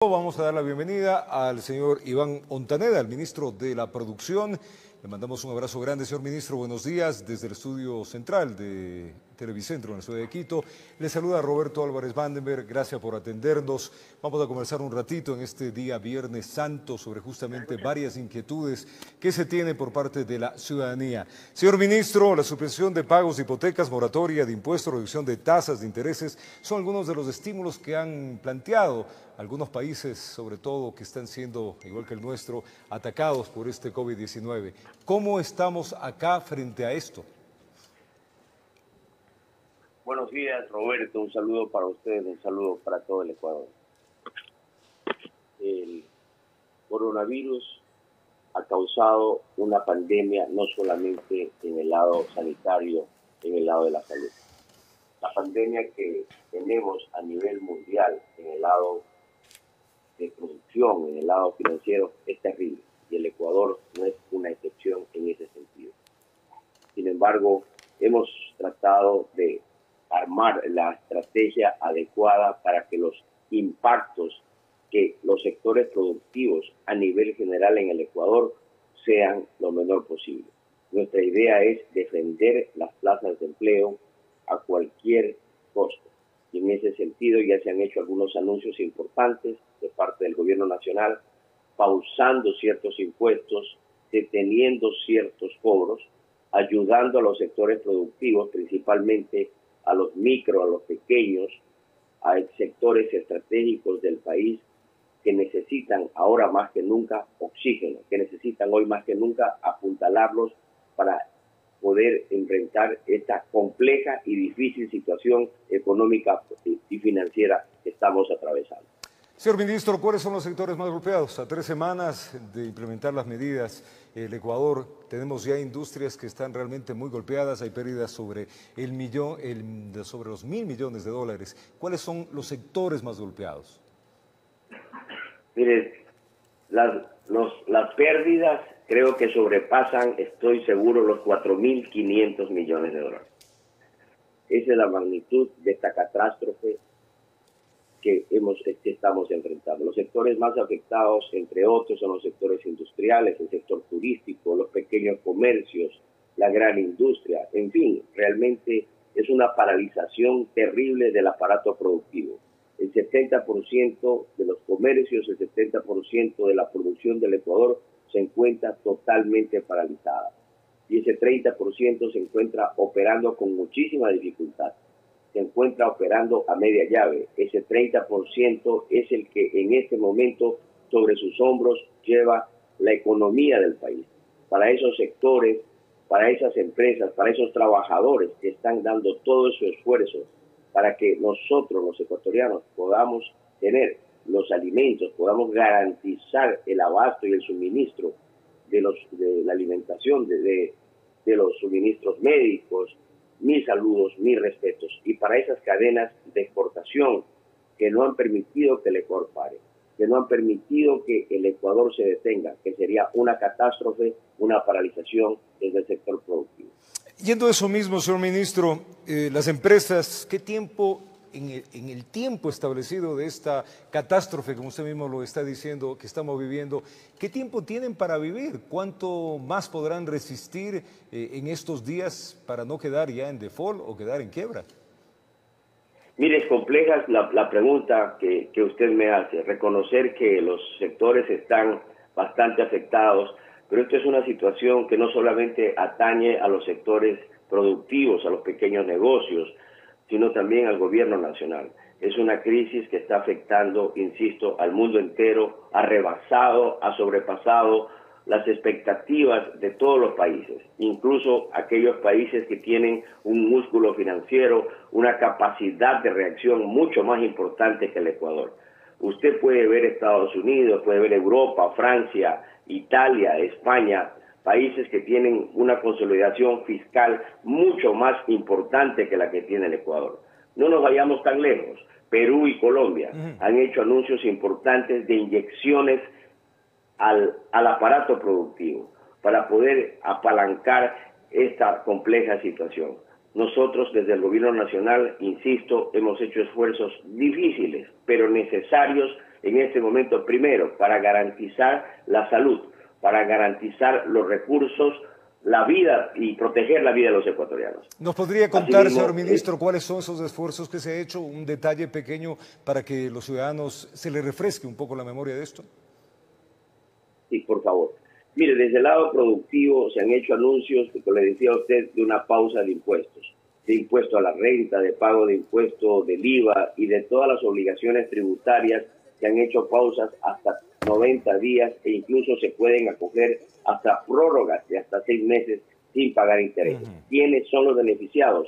Vamos a dar la bienvenida al señor Iván Ontaneda, el ministro de la Producción. Le mandamos un abrazo grande, señor ministro. Buenos días desde el estudio central de Televicentro en la ciudad de Quito. Le saluda Roberto Álvarez Vandenberg. Gracias por atendernos. Vamos a conversar un ratito en este día Viernes Santo sobre justamente varias inquietudes que se tienen por parte de la ciudadanía. Señor ministro, la suspensión de pagos de hipotecas, moratoria de impuestos, reducción de tasas de intereses son algunos de los estímulos que han planteado algunos países, sobre todo, que están siendo, igual que el nuestro, atacados por este COVID-19. ¿Cómo estamos acá frente a esto? Buenos días, Roberto. Un saludo para ustedes, un saludo para todo el Ecuador. El coronavirus ha causado una pandemia no solamente en el lado sanitario, en el lado de la salud. La pandemia que tenemos a nivel mundial en el lado de producción, en el lado financiero, es terrible. Y el Ecuador no es una excepción en ese sentido. Sin embargo, hemos tratado de armar la estrategia adecuada para que los impactos que los sectores productivos a nivel general en el Ecuador sean lo menor posible. Nuestra idea es defender las plazas de empleo a cualquier costo. Y en ese sentido ya se han hecho algunos anuncios importantes de parte del gobierno nacional, pausando ciertos impuestos, deteniendo ciertos cobros, ayudando a los sectores productivos, principalmente a los micro, a los pequeños, a sectores estratégicos del país que necesitan ahora más que nunca oxígeno, que necesitan hoy más que nunca apuntalarlos para poder enfrentar esta compleja y difícil situación económica y financiera que estamos atravesando. Señor ministro, ¿cuáles son los sectores más golpeados? A 3 semanas de implementar las medidas, el Ecuador, tenemos ya industrias que están realmente muy golpeadas, hay pérdidas sobre sobre los $1.000 millones de dólares. ¿Cuáles son los sectores más golpeados? Mire, las pérdidas creo que sobrepasan, estoy seguro, los 4.500 millones de dólares. Esa es la magnitud de esta catástrofe que estamos enfrentando. Los sectores más afectados, entre otros, son los sectores industriales, el sector turístico, los pequeños comercios, la gran industria. En fin, realmente es una paralización terrible del aparato productivo. El 70% de los comercios, el 70% de la producción del Ecuador se encuentra totalmente paralizada. Y ese 30% se encuentra operando con muchísima dificultad. Se encuentra operando a media llave. Ese 30% es el que en este momento sobre sus hombros lleva la economía del país. Para esos sectores, para esas empresas, para esos trabajadores que están dando todo su esfuerzo para que nosotros, los ecuatorianos, podamos tener los alimentos, podamos garantizar el abasto y el suministro de la alimentación, de los suministros médicos. Mis saludos, mis respetos. Y para esas cadenas de exportación que no han permitido que el Ecuador pare, que no han permitido que el Ecuador se detenga, que sería una catástrofe, una paralización desde el sector productivo. Yendo a eso mismo, señor ministro, las empresas, ¿qué tiempo, en el tiempo establecido de esta catástrofe, como usted mismo lo está diciendo, que estamos viviendo, qué tiempo tienen para vivir? ¿Cuánto más podrán resistir en estos días para no quedar ya en default o quedar en quiebra? Mire, es compleja la pregunta que usted me hace. Reconocer que los sectores están bastante afectados, pero esto es una situación que no solamente atañe a los sectores productivos, a los pequeños negocios, sino también al gobierno nacional. Es una crisis que está afectando, insisto, al mundo entero, ha rebasado, ha sobrepasado las expectativas de todos los países, incluso aquellos países que tienen un músculo financiero, una capacidad de reacción mucho más importante que el Ecuador. Usted puede ver Estados Unidos, puede ver Europa, Francia, Italia, España, países que tienen una consolidación fiscal mucho más importante que la que tiene el Ecuador. No nos vayamos tan lejos. Perú y Colombia han hecho anuncios importantes de inyecciones al aparato productivo para poder apalancar esta compleja situación. Nosotros desde el gobierno nacional, insisto, hemos hecho esfuerzos difíciles, pero necesarios en este momento, primero, para garantizar la salud, para garantizar los recursos, la vida y proteger la vida de los ecuatorianos. ¿Nos podría contar, Asimismo, señor ministro, cuáles son esos esfuerzos que se ha hecho? Un detalle pequeño para que los ciudadanos se les refresque un poco la memoria de esto. Sí, por favor. Mire, desde el lado productivo se han hecho anuncios, como le decía a usted, de una pausa de impuesto a la renta, de pago de impuesto del IVA y de todas las obligaciones tributarias. Se han hecho pausas hasta 90 días e incluso se pueden acoger hasta prórrogas de hasta 6 meses sin pagar intereses. ¿Quiénes son los beneficiados?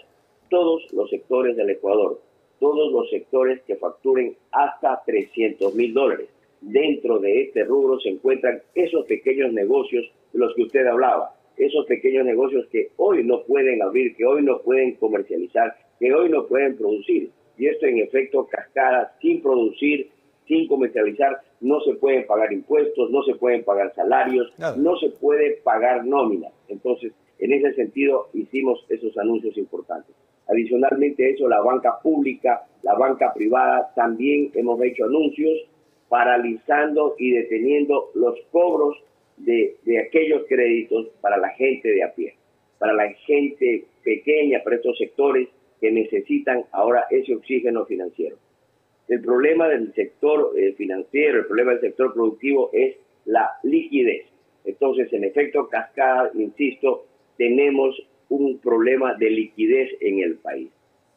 Todos los sectores del Ecuador, todos los sectores que facturen hasta $300.000. Dentro de este rubro se encuentran esos pequeños negocios de los que usted hablaba, esos pequeños negocios que hoy no pueden abrir, que hoy no pueden comercializar, que hoy no pueden producir. Y esto en efecto cascada, sin producir, sin comercializar, no se pueden pagar impuestos, no se pueden pagar salarios, no se puede pagar nóminas. Entonces, en ese sentido, hicimos esos anuncios importantes. Adicionalmente a eso, la banca pública, la banca privada, también hemos hecho anuncios paralizando y deteniendo los cobros de aquellos créditos para la gente de a pie, para la gente pequeña, para estos sectores que necesitan ahora ese oxígeno financiero. El problema del sector financiero, el problema del sector productivo es la liquidez. Entonces, en efecto cascada, insisto, tenemos un problema de liquidez en el país.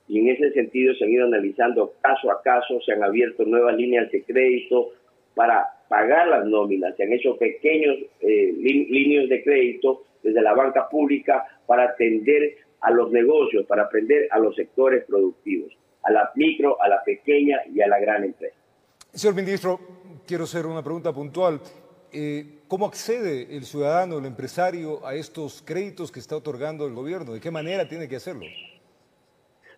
Y en ese sentido se han ido analizando caso a caso, se han abierto nuevas líneas de crédito para pagar las nóminas, se han hecho pequeños líneas de crédito desde la banca pública para atender a los negocios, para atender a los sectores productivos, a la micro, a la pequeña y a la gran empresa. Señor ministro, quiero hacer una pregunta puntual. ¿Cómo accede el ciudadano, el empresario, a estos créditos que está otorgando el gobierno? ¿De qué manera tiene que hacerlo?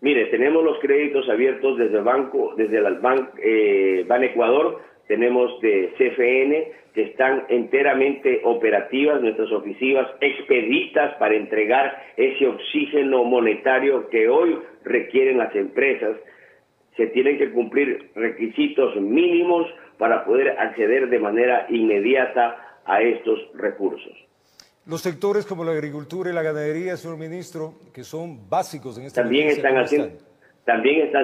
Mire, tenemos los créditos abiertos desde el banco, desde el Ban Ecuador, tenemos de CFN, que están enteramente operativas, nuestras oficinas expeditas para entregar ese oxígeno monetario que hoy requieren las empresas. Se tienen que cumplir requisitos mínimos para poder acceder de manera inmediata a estos recursos. Los sectores como la agricultura y la ganadería, señor ministro, que son básicos en esta también están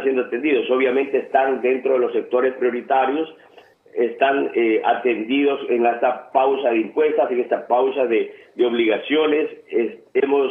siendo atendidos. Obviamente están dentro de los sectores prioritarios, están atendidos en esta pausa de impuestos, en esta pausa de obligaciones. Hemos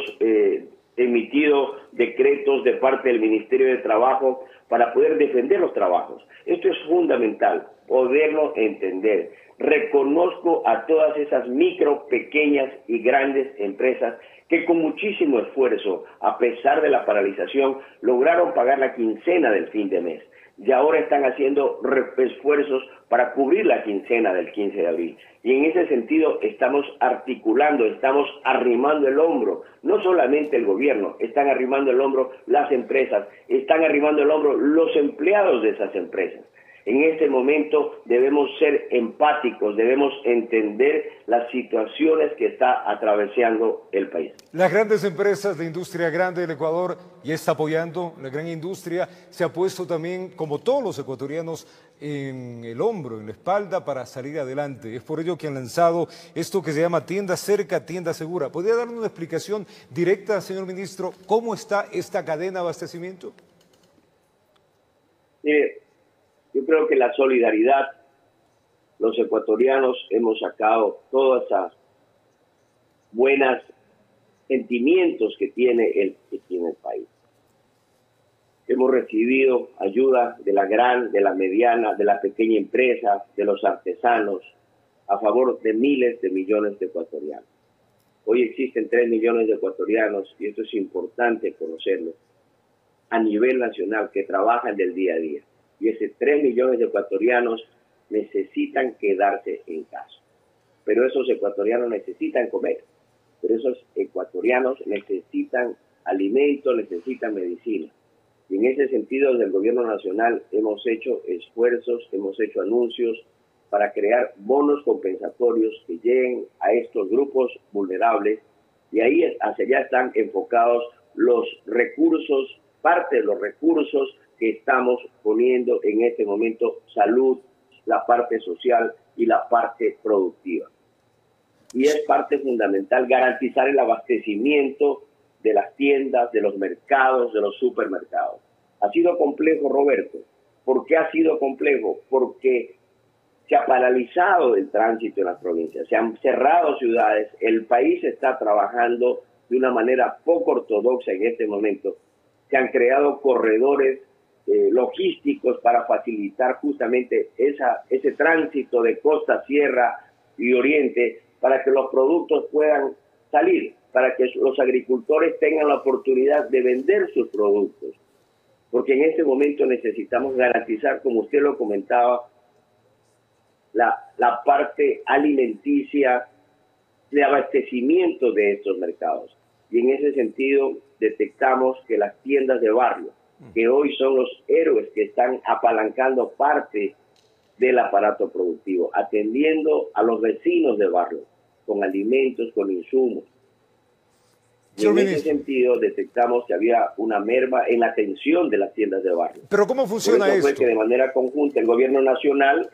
emitido decretos de parte del Ministerio de Trabajo para poder defender los trabajos. Esto es fundamental, poderlo entender. Reconozco a todas esas micro, pequeñas y grandes empresas que con muchísimo esfuerzo, a pesar de la paralización, lograron pagar la quincena del fin de mes. Y ahora están haciendo esfuerzos para cubrir la quincena del 15 de abril. Y en ese sentido estamos articulando, estamos arrimando el hombro. No solamente el gobierno, están arrimando el hombro las empresas, están arrimando el hombro los empleados de esas empresas. En este momento debemos ser empáticos, debemos entender las situaciones que está atravesando el país. Las grandes empresas de industria grande del Ecuador ya está apoyando la gran industria, se ha puesto también, como todos los ecuatorianos, en el hombro, en la espalda para salir adelante. Es por ello que han lanzado esto que se llama Tienda Cerca, Tienda Segura. ¿Podría darnos una explicación directa, señor ministro, cómo está esta cadena de abastecimiento? Yo creo que la solidaridad, los ecuatorianos hemos sacado todas esas buenas sentimientos que tiene el país. Hemos recibido ayuda de la gran, de la mediana, de la pequeña empresa, de los artesanos, a favor de miles de millones de ecuatorianos. Hoy existen 3 millones de ecuatorianos, y esto es importante conocerlo, a nivel nacional, que trabajan del día a día. Y esos 3 millones de ecuatorianos necesitan quedarse en casa. Pero esos ecuatorianos necesitan comer. Pero esos ecuatorianos necesitan alimentos, necesitan medicina. Y en ese sentido, desde el gobierno nacional hemos hecho esfuerzos, hemos hecho anuncios para crear bonos compensatorios que lleguen a estos grupos vulnerables. Y ahí hacia allá están enfocados los recursos, parte de los recursos que estamos poniendo en este momento: salud, la parte social y la parte productiva. Y es parte fundamental garantizar el abastecimiento de las tiendas, de los mercados, de los supermercados. Ha sido complejo, Roberto. ¿Por qué ha sido complejo? Porque se ha paralizado el tránsito en las provincias, se han cerrado ciudades, el país está trabajando de una manera poco ortodoxa en este momento. Se han creado corredores logísticos para facilitar justamente ese tránsito de costa, sierra y oriente para que los productos puedan salir, para que los agricultores tengan la oportunidad de vender sus productos. Porque en este momento necesitamos garantizar, como usted lo comentaba, la parte alimenticia de abastecimiento de estos mercados. Y en ese sentido detectamos que las tiendas de barrio, que hoy son los héroes que están apalancando parte del aparato productivo, atendiendo a los vecinos de barrio, con alimentos, con insumos. Y en ese sentido detectamos que había una merma en la atención de las tiendas de barrio. ¿Pero cómo funciona esto? Fue que de manera conjunta el gobierno nacional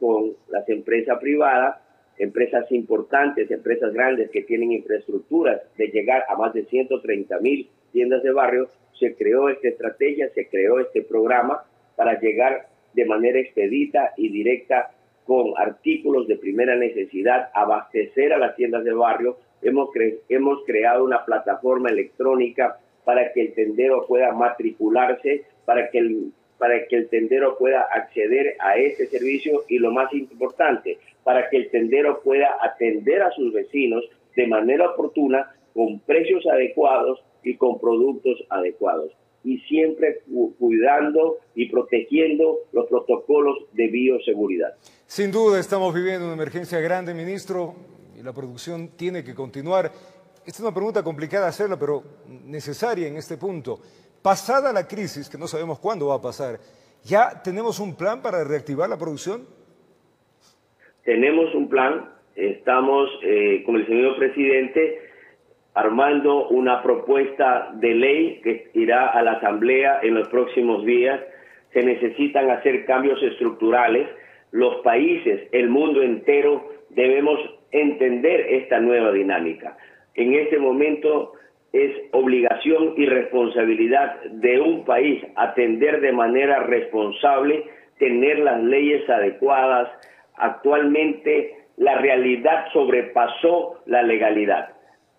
con las empresas privadas, empresas importantes, empresas grandes que tienen infraestructuras de llegar a más de 130.000 tiendas de barrio, se creó esta estrategia, se creó este programa para llegar de manera expedita y directa con artículos de primera necesidad, abastecer a las tiendas de barrio. Hemos creado una plataforma electrónica para que el tendero pueda matricularse, para que el tendero pueda acceder a este servicio y, lo más importante, para que el tendero pueda atender a sus vecinos de manera oportuna, con precios adecuados y con productos adecuados. Y siempre cuidando y protegiendo los protocolos de bioseguridad. Sin duda estamos viviendo una emergencia grande, ministro, y la producción tiene que continuar. Esta es una pregunta complicada hacerla, pero necesaria en este punto. Pasada la crisis, que no sabemos cuándo va a pasar, ¿ya tenemos un plan para reactivar la producción? Tenemos un plan. Estamos con el señor presidente armando una propuesta de ley que irá a la Asamblea en los próximos días. Se necesitan hacer cambios estructurales. Los países, el mundo entero, debemos entender esta nueva dinámica. En este momento es obligación y responsabilidad de un país atender de manera responsable, tener las leyes adecuadas. Actualmente la realidad sobrepasó la legalidad.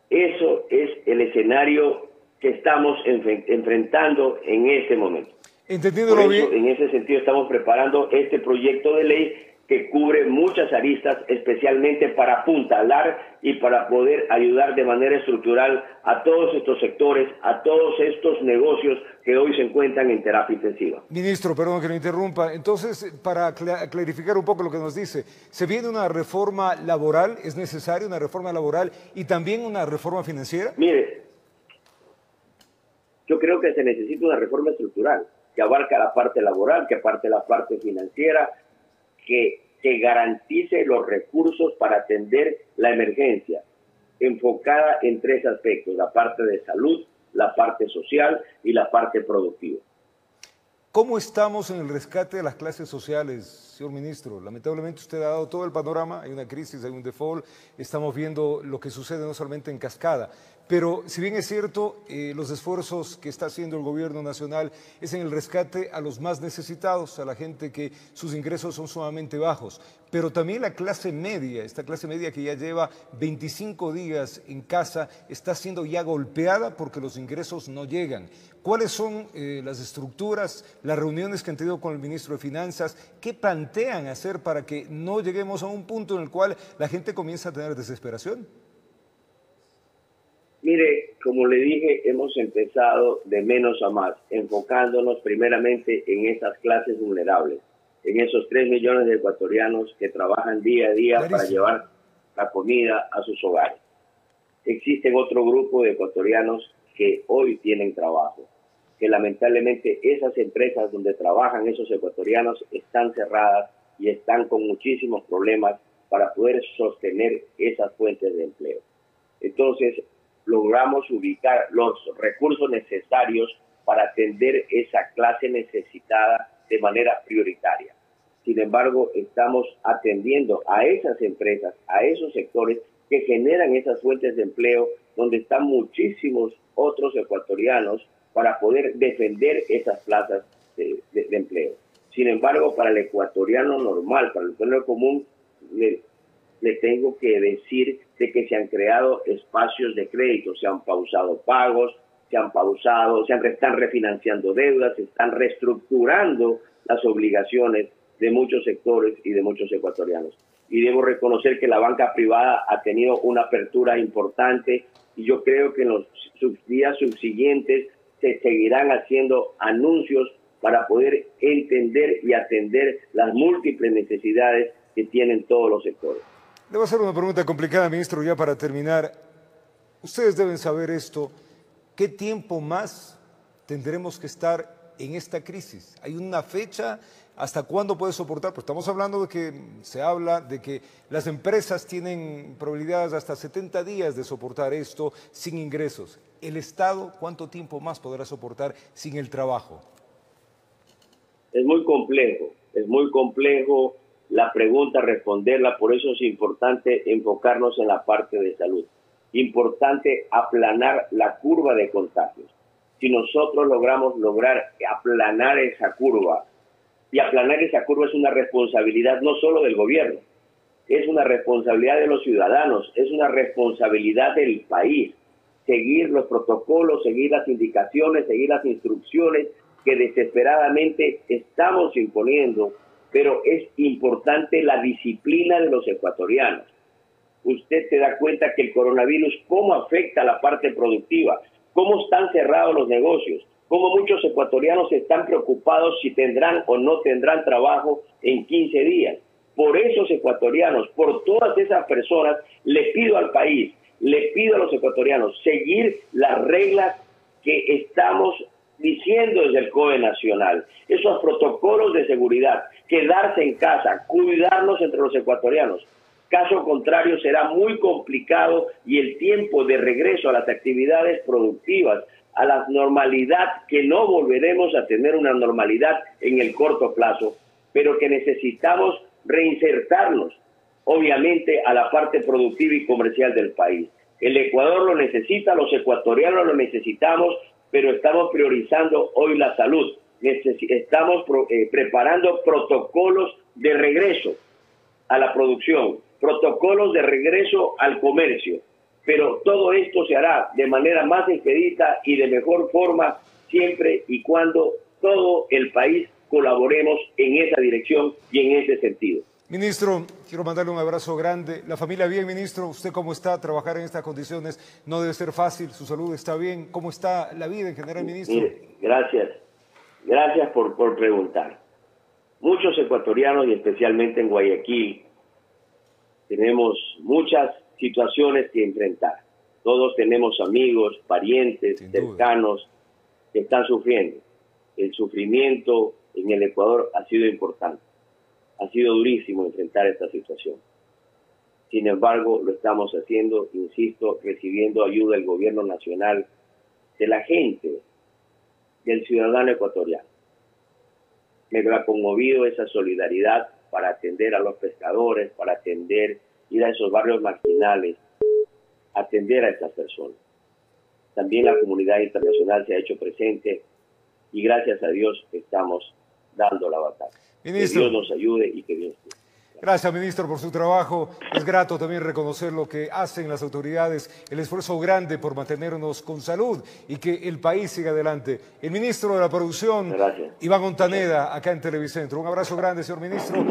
Eso es el escenario que estamos enfrentando en este momento. Entendiéndolo bien. En ese sentido estamos preparando este proyecto de ley que cubre muchas aristas, especialmente para apuntalar y para poder ayudar de manera estructural a todos estos sectores, a todos estos negocios que hoy se encuentran en terapia intensiva. Ministro, perdón que lo interrumpa. Entonces, para clarificar un poco lo que nos dice, ¿se viene una reforma laboral? ¿Es necesaria una reforma laboral y también una reforma financiera? Mire, yo creo que se necesita una reforma estructural que abarca la parte laboral, que abarca la parte financiera, que garantice los recursos para atender la emergencia, enfocada en tres aspectos: la parte de salud, la parte social y la parte productiva. ¿Cómo estamos en el rescate de las clases sociales, señor ministro? Lamentablemente usted ha dado todo el panorama, hay una crisis, hay un default, estamos viendo lo que sucede no solamente en cascada, pero si bien es cierto, los esfuerzos que está haciendo el gobierno nacional es en el rescate a los más necesitados, a la gente que sus ingresos son sumamente bajos, pero también la clase media, esta clase media que ya lleva 25 días en casa, está siendo ya golpeada porque los ingresos no llegan. ¿Cuáles son las estructuras, las reuniones que han tenido con el ministro de Finanzas? ¿Qué plantean hacer para que no lleguemos a un punto en el cual la gente comienza a tener desesperación? Mire, como le dije, hemos empezado de menos a más, enfocándonos primeramente en esas clases vulnerables, en esos 3 millones de ecuatorianos que trabajan día a día para llevar la comida a sus hogares. Existen otro grupo de ecuatorianos que hoy tienen trabajo, que lamentablemente esas empresas donde trabajan esos ecuatorianos están cerradas y están con muchísimos problemas para poder sostener esas fuentes de empleo. Entonces, logramos ubicar los recursos necesarios para atender esa clase necesitada de manera prioritaria. Sin embargo, estamos atendiendo a esas empresas, a esos sectores que generan esas fuentes de empleo, donde están muchísimos otros ecuatorianos para poder defender esas plazas de empleo. Sin embargo, para el ecuatoriano normal, para el pueblo común, le tengo que decir de que se han creado espacios de crédito, se han pausado pagos, están refinanciando deudas, se están reestructurando las obligaciones de muchos sectores y de muchos ecuatorianos. Y debo reconocer que la banca privada ha tenido una apertura importante y yo creo que en los días subsiguientes se seguirán haciendo anuncios para poder entender y atender las múltiples necesidades que tienen todos los sectores. Le voy a hacer una pregunta complicada, ministro, ya para terminar. Ustedes deben saber esto. ¿Qué tiempo más tendremos que estar en esta crisis? ¿Hay una fecha? ¿Hasta cuándo puede soportar? Pues estamos hablando de que se habla de que las empresas tienen probabilidades hasta 70 días de soportar esto sin ingresos. ¿El Estado cuánto tiempo más podrá soportar sin el trabajo? Es muy complejo la pregunta, responderla, por eso es importante enfocarnos en la parte de salud. Importante aplanar la curva de contagios. Si nosotros logramos aplanar esa curva, y aplanar esa curva es una responsabilidad no solo del gobierno, es una responsabilidad de los ciudadanos, es una responsabilidad del país. Seguir los protocolos, seguir las indicaciones, seguir las instrucciones que desesperadamente estamos imponiendo, pero es importante la disciplina de los ecuatorianos. Usted se da cuenta que el coronavirus, cómo afecta a la parte productiva, cómo están cerrados los negocios, cómo muchos ecuatorianos están preocupados si tendrán o no tendrán trabajo en 15 días. Por esos ecuatorianos, por todas esas personas, le pido al país, le pido a los ecuatorianos seguir las reglas que estamos diciendo desde el COE Nacional, esos protocolos de seguridad, quedarse en casa, cuidarnos entre los ecuatorianos. Caso contrario, será muy complicado y el tiempo de regreso a las actividades productivas, a la normalidad, que no volveremos a tener una normalidad en el corto plazo, pero que necesitamos reinsertarnos, obviamente, a la parte productiva y comercial del país. El Ecuador lo necesita, los ecuatorianos lo necesitamos, pero estamos priorizando hoy la salud. Estamos preparando protocolos de regreso a la producción, protocolos de regreso al comercio, pero todo esto se hará de manera más expedita y de mejor forma siempre y cuando todo el país colaboremos en esa dirección y en ese sentido. Ministro, quiero mandarle un abrazo grande. ¿La familia bien, ministro? ¿Usted cómo está? Trabajar en estas condiciones no debe ser fácil. ¿Su salud está bien? ¿Cómo está la vida en general, ministro? Mire, gracias. Gracias por preguntar. Muchos ecuatorianos, y especialmente en Guayaquil, tenemos muchas situaciones que enfrentar. Todos tenemos amigos, parientes, cercanos que están sufriendo. El sufrimiento en el Ecuador ha sido importante. Ha sido durísimo enfrentar esta situación. Sin embargo, lo estamos haciendo, insisto, recibiendo ayuda del gobierno nacional, de la gente, del ciudadano ecuatoriano. Me ha conmovido esa solidaridad para atender a los pescadores, para ir a esos barrios marginales, atender a estas personas. También la comunidad internacional se ha hecho presente y gracias a Dios estamos dando la batalla. Ministro, que Dios nos ayude y que Dios nos ayude. Gracias, ministro, por su trabajo. Es grato también reconocer lo que hacen las autoridades, el esfuerzo grande por mantenernos con salud y que el país siga adelante. El ministro de la Producción, Gracias. Iván Ontaneda, acá en Televicentro. Un abrazo grande, señor ministro.